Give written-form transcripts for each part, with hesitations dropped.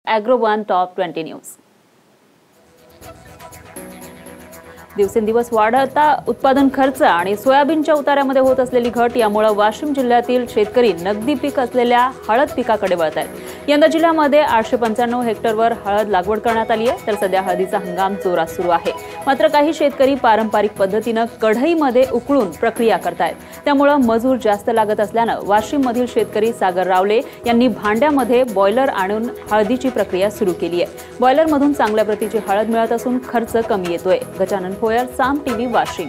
Agrowon top 20 news. दिवसेंदिवस वाढता उत्पादन खर्च आणि सोयाबीनच्या उतार्यामध्ये होत असलेली घट यामुळे वाशिम जिल्ह्यातील शेतकरी नगदी पीक असलेल्या हळद पिकाकडे वळत आहेत। यंदा जिल्ह्यामध्ये 895 हेक्टरवर हळद लागवड करण्यात आली आहे, तर सध्या हळदीचा हंगाम जोरात सुरू आहे। मात्र काही शेतकरी पारंपरिक पद्धतीने कढईमध्ये उकळून प्रक्रिया करतायत, त्यामुळे मजूर जास्त लागत असल्याने वाशिम मधील शेतकरी सागर रावले यांनी भांड्यामध्ये बॉयलर आणून हळदीची प्रक्रिया सुरू केली आहे। बॉयलर मधून चांगल्या प्रतीची हळद मिळत असून खर्च कमी येतोय। गजानन फोयर, साम टीव्ही, वाशिम।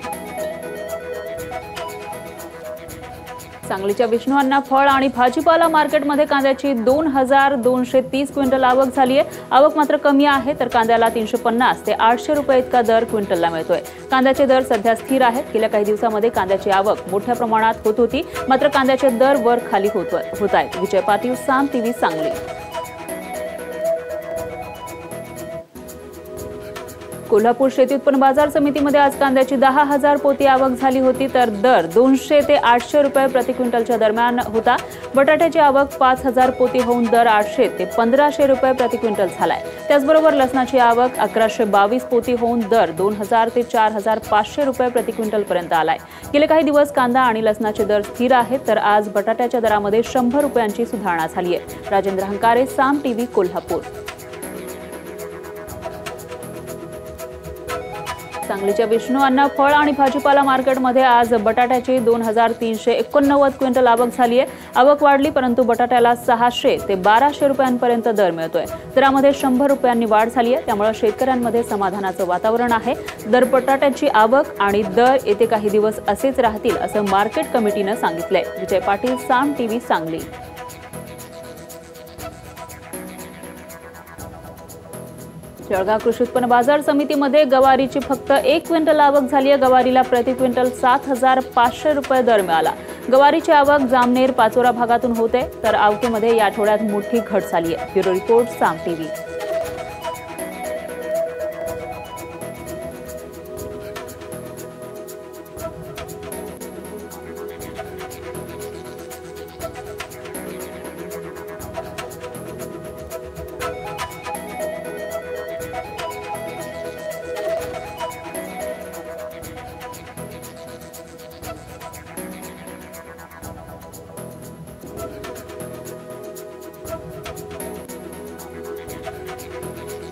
सांगलीच्या विष्णू अण्णा फळ आणि भाजीपाला मार्केटमध्ये कांद्याची 2230 क्विंटल आवक झाली आहे। आवक मात्र कमी आहे, तर कांद्याला 350 ते 800 रुपये इतका दर क्विंटलला मिळतोय। कांद्याचे दर सध्या स्थिर आहेत। गेल्या काही दिवसांमध्ये कांद्याची आवक मोठ्या प्रमाणात होत होती, मात्र कांद्याचे दर वर खाली होत आहेत। विजय पाटील, साम टीव्ही, सांगली। कोल्हापूर शेती उत्पन्न बाजार समितीमध्ये आज कांद्याची 10,000 पोती आवक झाली होती, तर दर 200 ते 800 रुपये प्रति क्विंटलच्या दरम्यान होता। बटाट्याची आवक 5,000 पोती होऊन दर 800 ते 1500 रुपये प्रति क्विंटल झालाय। त्याचबरोबर लसणाची आवक 1122 पोती होऊन दर 2000 ते 4500 रुपये प्रति क्विंटल पर्यंत आलाय। गेले काही दिवस कांदा आणि लसणाचे दर स्थिर आहेत, तर आज बटाट्याच्या दरामध्ये 100 रुपयांची सुधारणा झाली आहे। राजेंद्र हंकारे, साम टीव्ही, कोल्हापूर। सांगलीच्या विष्णू अण्णा फळ आणि भाजीपाला मार्केटमध्ये आज बटाट्याची 2389 क्विंटल आवक झाली आहे। आवक वाढली, परंतु बटाट्याला 600 ते 1200 रुपयांपर्यंत दर मिळतोय। दरामध्ये 100 रुपयांनी वाढ झाली आहे, त्यामुळे शेतकऱ्यांमध्ये समाधानाचं वातावरण आहे। दर बटाट्याची आवक आणि दर येते काही दिवस असेच राहतील असं मार्केट कमिटीने सांगितलंय। विजय पाटील, साम टीव्ही, सांगली। जळगाव कृषी उत्पन्न बाजार समितीमध्ये गवारीची फक्त 1 क्विंटल आवक झाली आहे। गवारीला प्रति क्विंटल 7500 रुपये दर मिळाला। गवारीची आवक जामनेर, पाचोरा भागातून होते, तर आवकेमध्ये या आठवड्यात मोठी घट झाली आहे। ब्युरो रिपोर्ट, साम टीव्ही।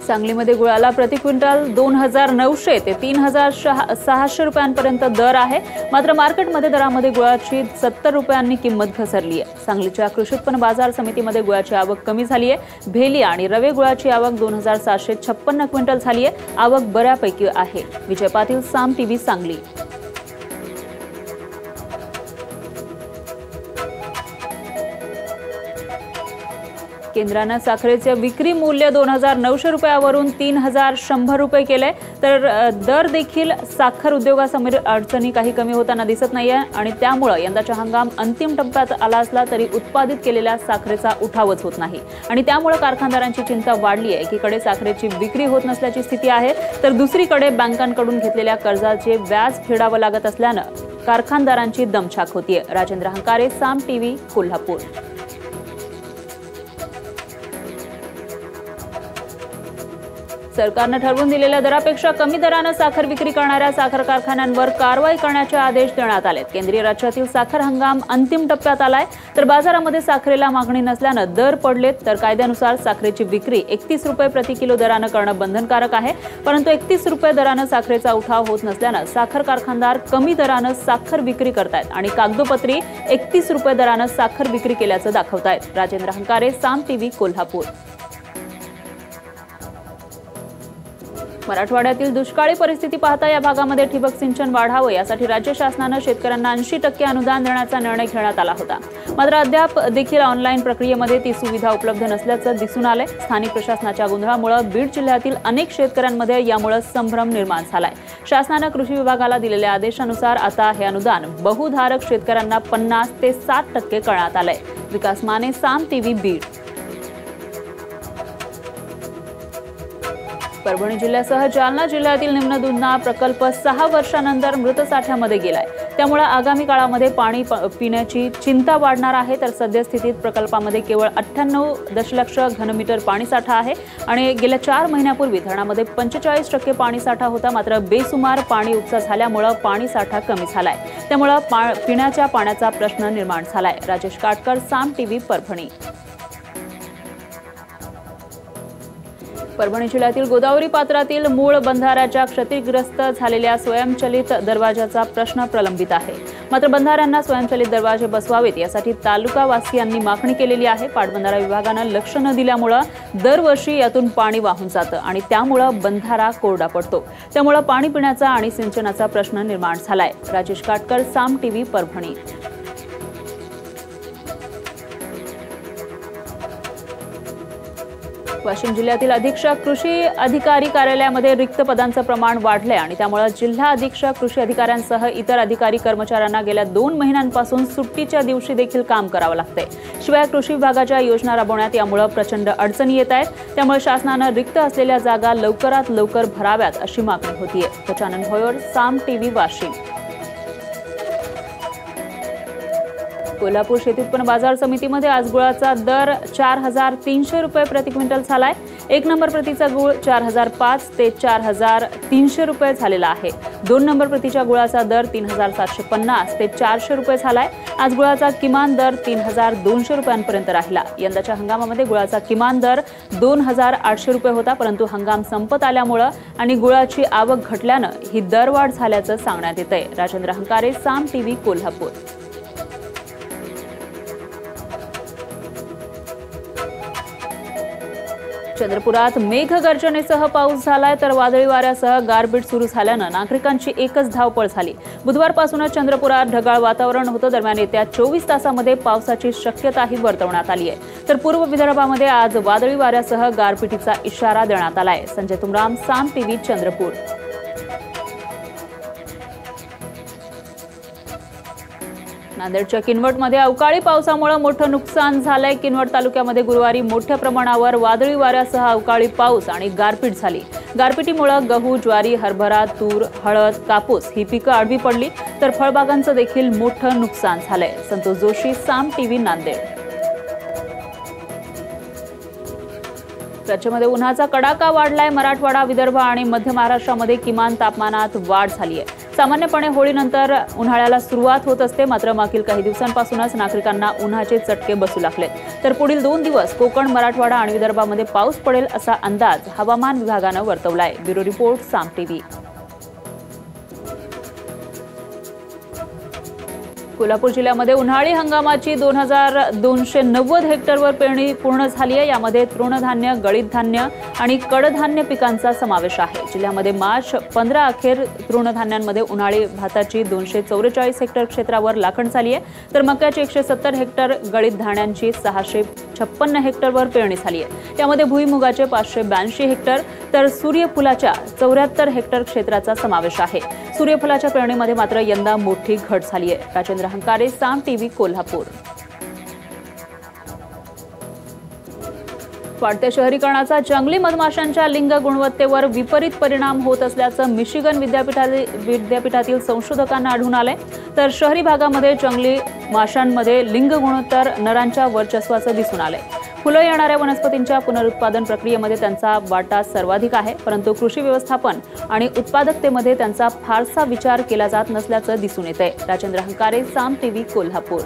सांगलीमध्ये गुळाला प्रति क्विंटल 2900 ते 3600 रुपयांपर्यंत दर आहे। मात्र मार्केटमध्ये दरामध्ये गुळाची 70 रुपयांनी किंमत घसरली आहे। सांगलीच्या कृषी उत्पन्न बाजार समितीमध्ये गुळाची आवक कमी झाली आहे। भेली आणि रवे गुळाची आवक 2756 क्विंटल झाली आहे। आवक बऱ्यापैकी आहे। विजय पाटील, साम टीव्ही, सांगली। केंद्राने साखरेचे विक्री मूल्य 2900 रुपयावरून 3100 रुपये केले, तर दर देखील साखर उद्योगासमोर अडचणी काही कमी होताना दिसत नाहीये आणि त्यामुळे यंदाचा हंगाम अंतिम टप्प्यात आला असला तरी उत्पादित केलेल्या साखरेचा उठावच होत नाही आणि त्यामुळे कारखानदारांची चिंता वाढली आहे। एकीकडे साखरेची विक्री होत नसल्याची स्थिती आहे, तर दुसरीकडे बँकांकडून घेतलेल्या कर्जाचे व्याज फेडावं लागत असल्याने कारखानदारांची दमछाक होतीये। राजेंद्र हंकारे, साम टीव्ही, कोल्हापूर। सरकारने ठरवून दिलेल्या दरापेक्षा कमी दराने साखर विक्री करणाऱ्या साखर कारखान्यांवर कारवाई करण्याचे आदेश देण्यात आले। केंद्रीय राज्यातील साखर हंगाम अंतिम टप्प्यात आलाय, तर बाजारामध्ये साखरेला मागणी नसल्याने दर पडलेत, तर कायद्यानुसार साखरेची विक्री 31 रुपये प्रति किलो दराने करणं बंधनकारक आहे। परंतु 31 रुपये दराने साखरेचा उठाव होत नसल्याने साखर कारखानदार कमी दराने साखर विक्री करतायत आणि कागदोपत्री 31 रुपये दराने साखर विक्री केल्याचं दाखवतायत। राजेंद्र हंकारे, साम टीव्ही, कोल्हापूर। मराठवाड्यातील दुष्काळी परिस्थिती पाहता या भागामध्ये ठिबक सिंचन वाढावं यासाठी राज्य शासनाने शेतकऱ्यांना 80% अनुदान देण्याचा निर्णय घेण्यात आला होता। मात्र अद्याप देखील ऑनलाईन प्रक्रियेमध्ये ती सुविधा उपलब्ध नसल्याचं दिसून आलंय। स्थानिक प्रशासनाच्या गोंधळामुळे बीड जिल्ह्यातील अनेक शेतकऱ्यांमध्ये यामुळे संभ्रम निर्माण झालाय। शासनाने कृषी विभागाला दिलेल्या आदेशानुसार आता हे अनुदान बहुधारक शेतकऱ्यांना 50 ते 60% करण्यात आलंय। विकास माने, साम टीव्ही, बीड। परभणी जिल्ह्यासह जालना जिल्ह्यातील निम्न दुधना प्रकल्प 6 वर्षांनंतर मृत साठ्यामध्ये गेलाय। त्यामुळे आगामी काळामध्ये पाणी पिण्याची चिंता वाढणार आहे। तर सद्यस्थितीत प्रकल्पामध्ये केवळ 98 दशलक्ष घनमीटर पाणीसाठा आहे आणि गेल्या 4 महिन्यापूर्वी धरणामध्ये 45% पाणीसाठा होता। मात्र बेसुमार पाणी उपसा झाल्यामुळे पाणीसाठा कमी झालाय, त्यामुळे पिण्याच्या पाण्याचा प्रश्न निर्माण झालाय। राजेश काटकर, साम टीव्ही, परभणी। परभणी जिल्ह्यातील गोदावरी पात्रातील मूळ बंधाऱ्याच्या क्षतिग्रस्त झालेल्या स्वयंचलित दरवाजाचा प्रश्न प्रलंबित आहे। मात्र बंधाऱ्यांना स्वयंचलित दरवाजे बसवावेत यासाठी तालुकावासियांनी मागणी केलेली आहे। पाटबंधारा विभागानं लक्ष न दिल्यामुळे दरवर्षी यातून पाणी वाहून जातं आणि त्यामुळे बंधारा कोरडा पडतो, त्यामुळे पाणी पिण्याचा आणि सिंचनाचा प्रश्न निर्माण झालाय। राजेश काटकर, साम टीव्ही, परभणी। वाशिम जिल्ह्यातील अधीक्षक कृषी अधिकारी कार्यालयामध्ये रिक्त पदांचं प्रमाण वाढले आणि त्यामुळे जिल्हा अधीक्षक कृषी अधिकाऱ्यांसह इतर अधिकारी कर्मचाऱ्यांना गेल्या 2 महिन्यांपासून सुट्टीच्या दिवशी देखील काम करावं लागतंय। शिवाय कृषी विभागाच्या योजना राबवण्यात यामुळे प्रचंड अडचणी येत आहेत, त्यामुळे शासनानं रिक्त असलेल्या जागा लवकरात लवकर भराव्यात अशी मागणी होतीये। गजानन भोयर, साम टीव्ही, वाशिम। कोल्हापूर शेती उत्पन्न बाजार समितीमध्ये आज गुळाचा दर 4300 रुपये प्रति क्विंटल झालाय। 1 नंबर प्रतीचा गुळ 4005 ते 4300 रुपये झालेला आहे। 2 नंबर प्रतीच्या गुळाचा दर 3750 ते 400 रुपये झालाय। आज गुळाचा किमान दर 3200 रुपयांपर्यंत राहिला। यंदाच्या हंगामामध्ये गुळाचा किमान दर 2800 रुपये होता, परंतु हंगाम संपत आल्यामुळे आणि गुळाची आवक घटल्यानं ही दरवाढ झाल्याचं सांगण्यात येतंय। राजेंद्र हंकारे, साम टीव्ही, कोल्हापूर। चंद्रपुरात मेघगर्जनेसह पाऊस झालाय, तर वादळी वाऱ्यासह गारपीट सुरू झाल्यानं नागरिकांची एकच धावपळ झाली। बुधवारपासूनच चंद्रपुरात ढगाळ वातावरण होतं, दरम्यान येत्या 24 तासांमध्ये पावसाची शक्यताही वर्तवण्यात आली आहे। तर पूर्व विदर्भामध्ये आज वादळी वाऱ्यासह गारपिटीचा इशारा देण्यात आलाय। संजय तुमराम, साम टीव्ही, चंद्रपूर। नांदेडच्या किनवटमध्ये अवकाळी पावसामुळे मोठं नुकसान झालंय। किनवट तालुक्यामध्ये गुरुवारी मोठ्या प्रमाणावर वादळी वाऱ्यासह अवकाळी पाऊस आणि गारपीट झाली। गारपिटीमुळे गहू, ज्वारी, हरभरा, तूर, हळद, कापूस ही पिकं आडवी पडली, तर फळबागांचं देखील मोठं नुकसान झालंय। संतोष जोशी, साम टीव्ही, नांदेड। राज्यामध्ये उन्हाचा कडाका वाढलाय। मराठवाडा, विदर्भ आणि मध्य महाराष्ट्रामध्ये किमान तापमानात वाढ झाली आहे। सामान्यपणे होळीनंतर उन्हाळ्याला सुरुवात होत असते, मात्र मागील काही दिवसांपासूनच नागरिकांना उन्हाचे चटके बसू लागले। तर पुढील 2 दिवस कोकण, मराठवाडा आणि विदर्भामध्ये पाऊस पडेल असा अंदाज हवामान विभागानं वर्तवलाय। ब्युरो रिपोर्ट, साम टीव्ही। कोल्हापूर जिल्ह्यामध्ये उन्हाळी हंगामाची 2290 हेक्टरवर पेरणी पूर्ण झाली आहे। यामध्ये तृणधान्य, गळीत धान्य आणि कडधान्य पिकांचा समावेश आहे। जिल्ह्यामध्ये मार्च 15 अखेर तृणधान्यांमध्ये उन्हाळी भाताची 244 हेक्टर क्षेत्रावर लागवड झाली आहे, तर मक्याची 170 हेक्टर, गळीत धान्यांची 656 हेक्टरवर पेरणी झाली आहे। त्यामध्ये भुईमुगाचे 582 हेक्टर तर सूर्यफुलाच्या 74 हेक्टर क्षेत्राचा समावेश आहे। सूर्यफुलाच्या पेरणीमध्ये मात्र यंदा मोठी घट झाली आहे। राजेंद्र हंकारे, साम टीव्ही, कोल्हापूर। वाढत्या शहरीकरणाचा जंगली मधमाशांच्या लिंग गुणवत्तेवर विपरीत परिणाम होत असल्याचं मिशिगन विद्यापीठातील संशोधकांना आढळून आलंय। तर शहरी भागामध्ये जंगली माशांमध्ये लिंग गुणोत्तर नरांच्या वर्चस्वाचं दिसून आलंय। फुलं येणाऱ्या वनस्पतींच्या पुनरुत्पादन प्रक्रियेमध्ये त्यांचा वाटा सर्वाधिक आहे, परंतु कृषी व्यवस्थापन आणि उत्पादकतेमध्ये त्यांचा फारसा विचार केला जात नसल्याचं दिसून येतंय। राजेंद्र हंकारे, साम टीव्ही, कोल्हापूर।